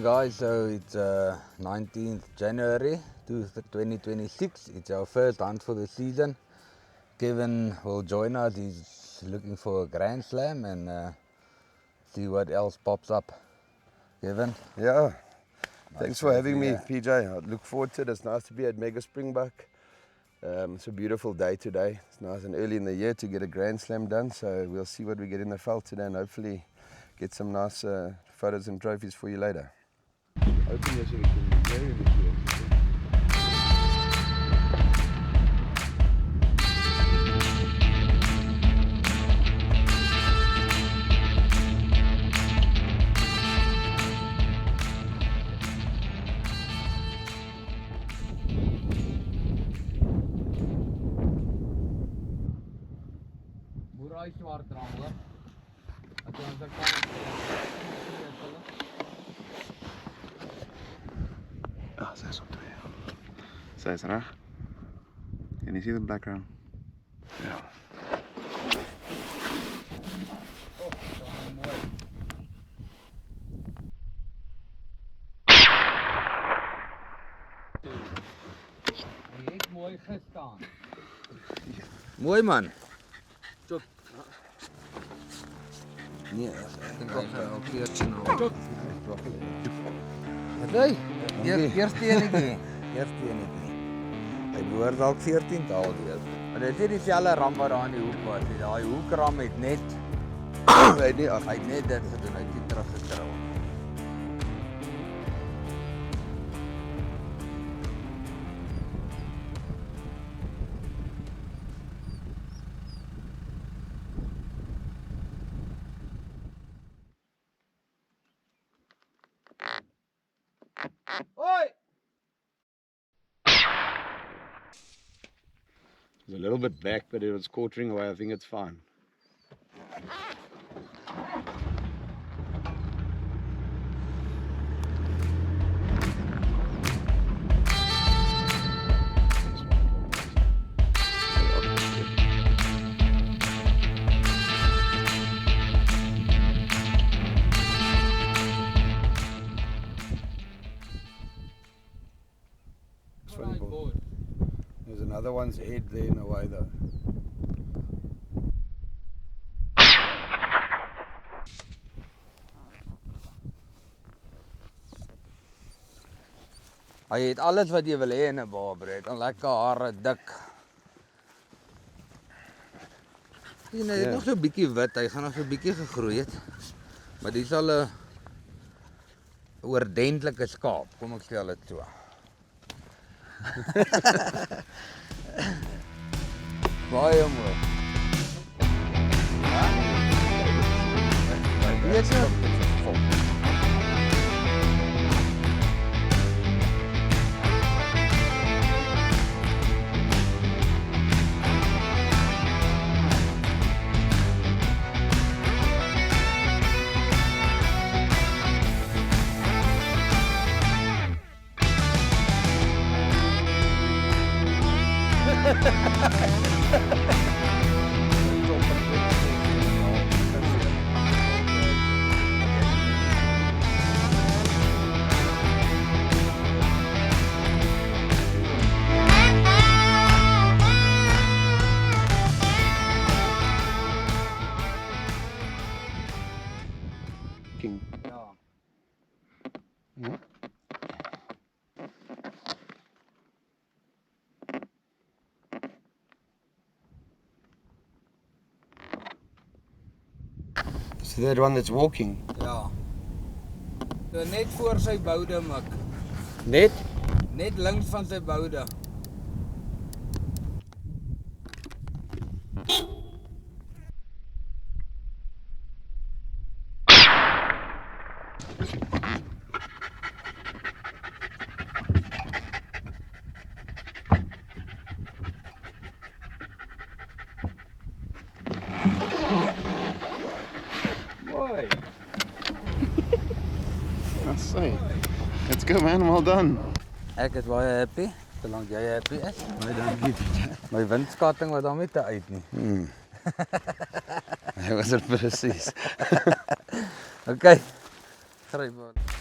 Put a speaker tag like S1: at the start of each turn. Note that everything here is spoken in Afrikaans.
S1: guys, so it's 19th January 2026. It's our first hunt for the season. Kevin will join us. He's looking for a Grand Slam and see what else pops up. Kevin?
S2: Yeah, thanks for having me, PJ. I look forward to it. It's nice to be at Mega Springbok. It's a beautiful day today. It's nice and early in the year to get a Grand Slam done, so we'll see what we get in the veld today and hopefully get some nice photos and trophies for you later. Open this so we can very
S1: Boerai swart rammel. As jy ons kan
S3: There's some twee. Sy's reg. Can you see the background? Yeah.
S1: Hy het mooi gestaan. Mooi man. Chop. Nee, ek dink ook keertjie nou. Chop. Nee, eerste enetjie. Eerste enetjie. Hy behoort dalk 14 te haal weer. Maar dit is dieselfde ram wat daar in die hoek was. Daai hoekram het net hy het net dit gedoen, hy het nie teruggekrul.
S3: It was a little bit back, but it was quartering away. I think it's fine.
S2: There's another one's head there in the way though.
S1: Hy het alles wat jy wil hê in 'n baabred. En lekker hare, dik. Hy het nog so 'n bietjie wit, hy gaan nog so 'n bietjie gegroei het. Maar dis al 'n oordentlike skaap, kom ek stel dit so. Baie mooi. Ja? Weet jy?
S3: King.
S1: Ja.
S2: So that one that's walking.
S1: Ja. So net voor sy boude mik.
S2: Net?
S1: Net links van sy boude.
S3: Mooi. That's say. Let's go, man. Well done.
S1: Ek is baie happy, solank jy happy is.
S2: Baie dankie.
S1: My windskatting was daarmee te uit nie.
S2: Hy was er presies.
S1: Okay. Gryp maar.